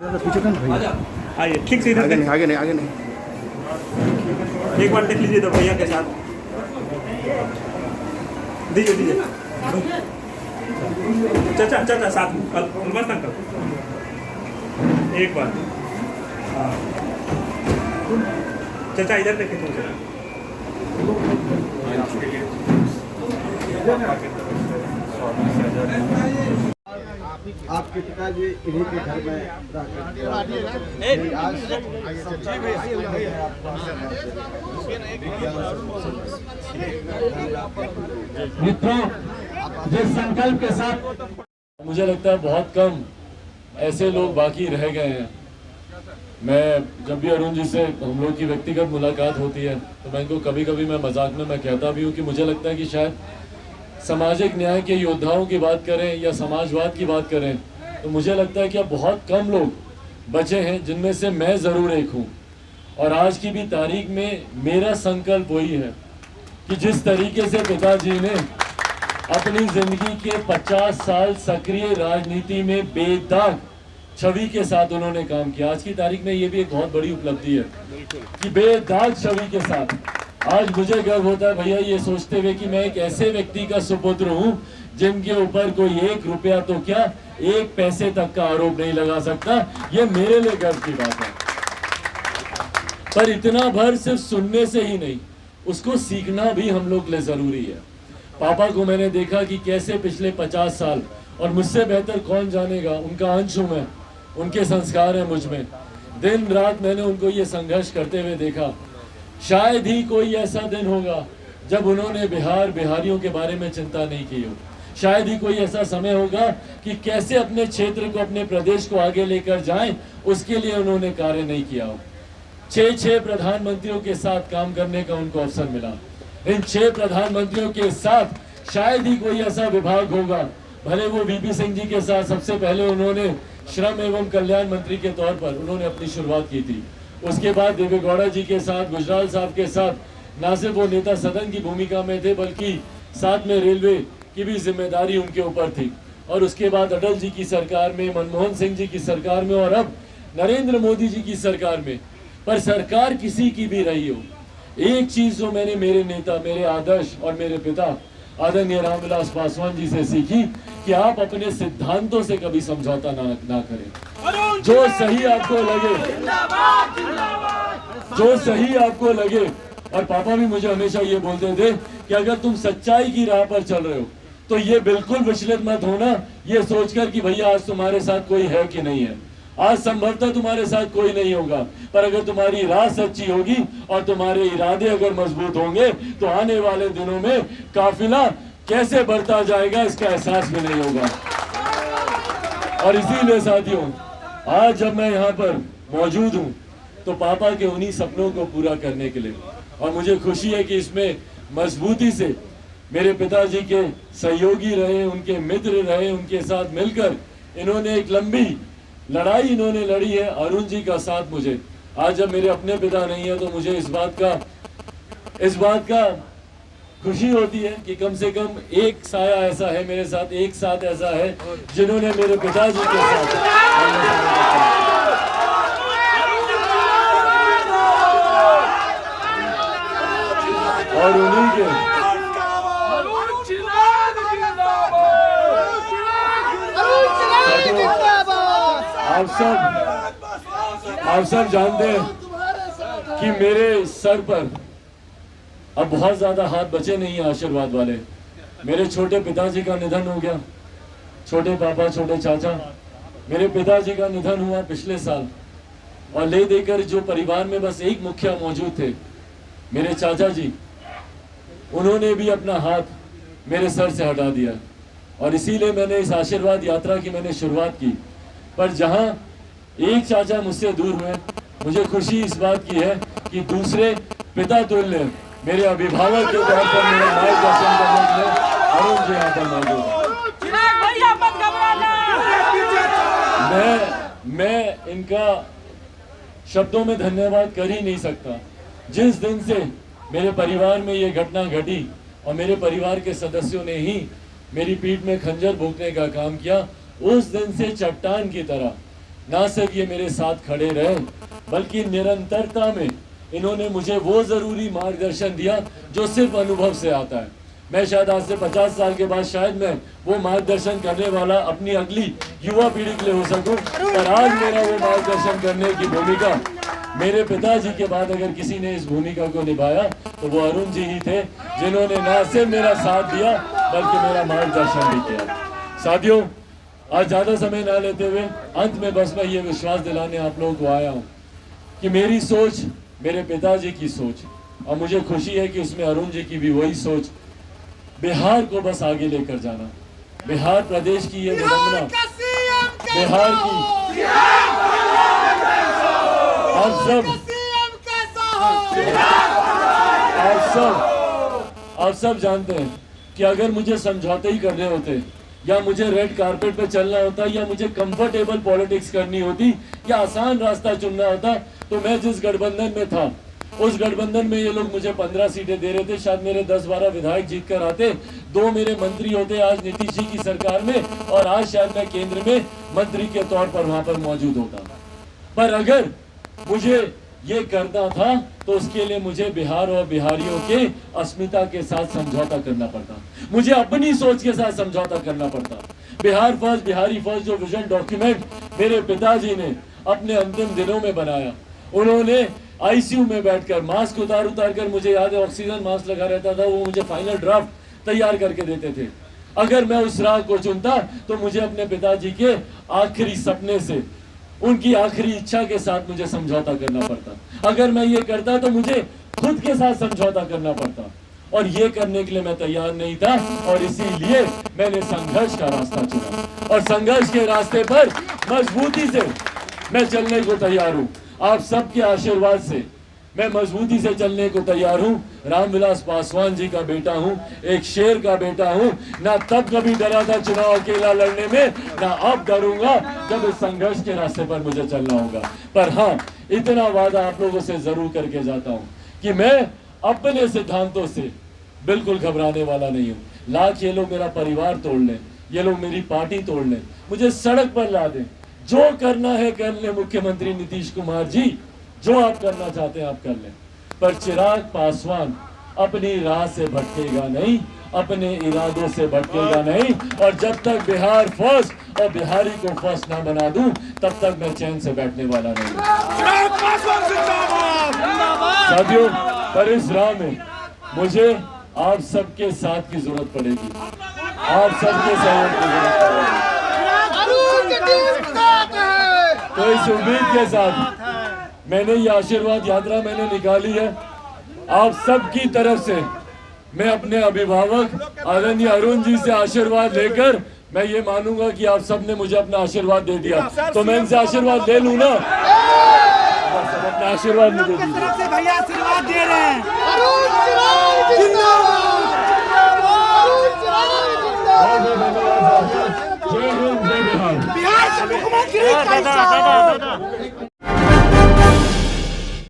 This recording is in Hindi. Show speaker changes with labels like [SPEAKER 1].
[SPEAKER 1] पीछे कौन भैया?
[SPEAKER 2] आइए ठीक से इधर
[SPEAKER 1] आगे नहीं, आगे नहीं, आगे नहीं।
[SPEAKER 2] एक बार देख लीजिए तो भैया के साथ दीजिए दीजिए चाचा चाचा साथ में मस्त अंकल एक बार चाचा इधर देखे थोड़ा
[SPEAKER 3] आपके पिताजी इन्हीं के घर में
[SPEAKER 4] मित्रों, जिस संकल्प के साथ मुझे लगता है बहुत कम ऐसे लोग बाकी रह गए हैं। मैं जब भी अरुण जी से हम लोग की व्यक्तिगत मुलाकात होती है तो मैं इनको कभी कभी मैं मजाक में मैं कहता भी हूँ कि मुझे लगता है कि शायद सामाजिक न्याय के योद्धाओं की बात करें या समाजवाद की बात करें तो मुझे लगता है कि अब बहुत कम लोग बचे हैं जिनमें से मैं ज़रूर एक हूँ। और आज की भी तारीख में मेरा संकल्प वही है कि जिस तरीके से पिताजी ने अपनी ज़िंदगी के 50 साल सक्रिय राजनीति में बेदाग छवि के साथ उन्होंने काम किया। आज की तारीख में ये भी एक बहुत बड़ी उपलब्धि है कि बेदाग छवि के साथ आज मुझे गर्व होता है भैया ये सोचते हुए कि मैं एक ऐसे व्यक्ति का सुपुत्र हूँ जिनके ऊपर कोई 1 रुपया तो क्या 1 पैसे तक का आरोप नहीं लगा सकता। ये मेरे लिए गर्व की बात है। पर इतना भर सिर्फ सुनने से ही नहीं, उसको सीखना भी हम लोग के लिए जरूरी है। पापा को मैंने देखा कि कैसे पिछले 50 साल, और मुझसे बेहतर कौन जानेगा, उनका अंश हूं मैं, उनके संस्कार हैं मुझ में। दिन रात मैंने उनको ये संघर्ष करते हुए देखा। शायद ही कोई ऐसा दिन होगा जब उन्होंने बिहारियों के बारे में चिंता नहीं की हो। शायद ही कोई ऐसा समय होगा कि कैसे अपने क्षेत्र को, अपने प्रदेश को आगे लेकर जाएं, उसके लिए उन्होंने कार्य नहीं किया हो। 6 प्रधानमंत्रियों के साथ काम करने का उनको अवसर मिला। इन 6 प्रधानमंत्रियों के साथ शायद ही कोई ऐसा विभाग होगा, भले वो वीपी सिंह जी के साथ सबसे पहले उन्होंने श्रम एवं कल्याण मंत्री के तौर पर उन्होंने अपनी शुरुआत की थी। उसके बाद देवेगौड़ा जी के साथ, गुजराल साहब के साथ न सिर्फ वो नेता सदन की भूमिका में थे बल्कि साथ में रेलवे की भी जिम्मेदारी उनके ऊपर थी। और उसके बाद अटल जी की सरकार में, मनमोहन सिंह जी की सरकार में और अब नरेंद्र मोदी जी की सरकार में। पर सरकार किसी की भी रही हो, एक चीज जो मैंने मेरे नेता, मेरे आदर्श और मेरे पिता आदरणीय रामविलास पासवान जी से सीखी कि आप अपने सिद्धांतों से कभी समझौता ना करें। जो सही आपको लगे, जो सही आपको लगे। और पापा भी मुझे हमेशा ये बोलते थे कि अगर तुम सच्चाई की राह पर चल रहे हो तो ये बिल्कुल विचलित मत होना ये सोचकर कि भैया आज तुम्हारे साथ कोई है कि नहीं है। आज संभवतः तुम्हारे साथ कोई नहीं होगा, पर अगर तुम्हारी राह सच्ची होगी और तुम्हारे इरादे अगर मजबूत होंगे तो आने वाले दिनों में काफिला कैसे बढ़ता जाएगा इसका एहसास भी नहीं होगा। और इसीलिए साथियों, आज जब मैं यहाँ पर मौजूद हूँ तो पापा के उन्हीं सपनों को पूरा करने के लिए, और मुझे खुशी है कि इसमें मजबूती से मेरे पिताजी के सहयोगी रहे, उनके मित्र रहे, उनके साथ मिलकर इन्होंने एक लंबी लड़ाई इन्होंने लड़ी है। अरुण जी का साथ मुझे आज जब मेरे अपने पिता नहीं है तो मुझे इस बात का खुशी होती है कि कम से कम एक साया ऐसा है मेरे साथ, एक साथ ऐसा है जिन्होंने मेरे पिताजी के साथ और उन्हीं के आप सब जानते हैं कि मेरे सर पर अब बहुत ज्यादा हाथ बचे नहीं है आशीर्वाद वाले। मेरे छोटे पिताजी का निधन हो गया, छोटे पापा, छोटे चाचा। मेरे पिताजी का निधन हुआ पिछले साल, और ले देकर जो परिवार में बस एक मुखिया मौजूद थे, मेरे चाचा जी, उन्होंने भी अपना हाथ मेरे सर से हटा दिया। और इसीलिए मैंने इस आशीर्वाद यात्रा की मैंने शुरुआत की। पर जहां एक चाचा मुझसे दूर हुए, मुझे खुशी इस बात की है कि दूसरे पिता तुल्य मेरे अभिभावक के तौर पर मेरा मार्गदर्शन करने के लिए अरुण जी यहाँ पर मौजूद हैं। मैं इनका शब्दों में धन्यवाद कर ही नहीं सकता। जिस दिन से मेरे परिवार में ये घटना घटी और मेरे परिवार के सदस्यों ने ही मेरी पीठ में खंजर भोंकने का काम किया, उस दिन से चट्टान की तरह ना सिर्फ ये मेरे साथ खड़े रहे बल्कि निरंतरता में इन्होंने मुझे वो जरूरी मार्गदर्शन दिया जो सिर्फ अनुभव से आता है। मैं शायद आज से 50 साल के बाद शायद मैं वो मार्गदर्शन करने वाला अपनी अगली युवा पीढ़ी के लिए हो सकूं, पर आज मेरा वो मार्गदर्शन करने की भूमिका मेरे पिताजी के बाद अगर किसी ने इस भूमिका को निभाया तो वो अरुण जी ही थे, जिन्होंने ना सिर्फ मेरा साथ दिया बल्कि मेरा मार्गदर्शन भी किया। साथियों, आज ज्यादा समय ना लेते हुए अंत में बस मैं ये विश्वास दिलाने आप लोगों को आया हूँ कि मेरी सोच मेरे पिताजी की सोच, और मुझे खुशी है कि उसमें अरुण जी की भी वही सोच, बिहार को बस आगे लेकर जाना। बिहार प्रदेश की ये विडंबना, बिहार की आप सब जानते हैं कि अगर मुझे समझौते ही करने होते या मुझे रेड कारपेट पे चलना होता या मुझे कंफर्टेबल पॉलिटिक्स करनी होती या आसान रास्ता चुनना होता तो मैं जिस गठबंधन में था उस गठबंधन में ये लोग मुझे 15 सीटें दे रहे थे, शायद मेरे 10-12 विधायक जीत कर आते, 2 मेरे मंत्री होते आज नीतीश जी की सरकार में, और आज शायद मैं केंद्र में मंत्री के तौर पर वहां पर मौजूद होता। पर अगर मुझे ये करना था तो उसके लिए मुझे बिहार और बिहारियों के अस्मिता के साथ समझौता करना पड़ता, मुझे अपनी सोच के साथ समझौता करना पड़ता। बिहार फर्स्ट, बिहारी फर्स्ट जो विजन डॉक्यूमेंट मेरे पिताजी ने अपने अंतिम दिनों में बनाया, उन्होंने आईसीयू में बैठकर मास्क उतार कर, मुझे याद है ऑक्सीजन मास्क लगा रहता था, वो मुझे फाइनल ड्राफ्ट तैयार करके देते थे। अगर मैं उस राह को चुनता तो मुझे अपने पिताजी के आखिरी सपने से, उनकी आखिरी इच्छा के साथ मुझे समझौता करना पड़ता। अगर मैं ये करता तो मुझे खुद के साथ समझौता करना पड़ता, और ये करने के लिए मैं तैयार नहीं था, और इसीलिए मैंने संघर्ष का रास्ता चुना, और संघर्ष के रास्ते पर मजबूती से मैं चलने को तैयार हूँ। आप सबके आशीर्वाद से मैं मजबूती से चलने को तैयार हूँ। रामविलास पासवान जी का बेटा हूँ, एक शेर का बेटा हूँ, ना तब कभी डरा था चुनाव अकेला लड़ने में, ना अब डरूंगा जब इस संघर्ष के रास्ते पर मुझे चलना होगा। पर हाँ, इतना वादा आप लोगों से जरूर करके जाता हूँ कि मैं अपने सिद्धांतों से बिल्कुल घबराने वाला नहीं हूँ। लाख ये लोग मेरा परिवार तोड़ लें, ये लोग मेरी पार्टी तोड़ लें, मुझे सड़क पर ला दें, जो करना है कर ले मुख्यमंत्री नीतीश कुमार जी, जो आप करना चाहते हैं आप कर लें, पर चिराग पासवान अपनी राह से भटकेगा नहीं, अपने इरादों से भटकेगा नहीं, और जब तक बिहार फर्स्ट और बिहारी को फर्स्ट ना बना दूं तब तक मैं चैन से बैठने वाला नहीं। साथियों, पर इस राह में मुझे आप सबके साथ की जरूरत पड़ेगी, आप सबके सहयोग की जरूरत पड़ेगी। तो इस उम्मीद के साथ मैंने ये आशीर्वाद यात्रा मैंने निकाली है। आप सबकी तरफ से मैं अपने अभिभावक आदरणीय अरुण जी से आशीर्वाद लेकर मैं ये मानूंगा कि आप सब ने मुझे अपना आशीर्वाद दे दिया, तो मैं इनसे आशीर्वाद ले लूं ना, अपना आशीर्वाद मुझे दीजिए।
[SPEAKER 1] भैया आशीर्वाद दे रहे हैं।
[SPEAKER 4] जय हिंद, जय बिहार।
[SPEAKER 1] बिहार के मुख्यमंत्री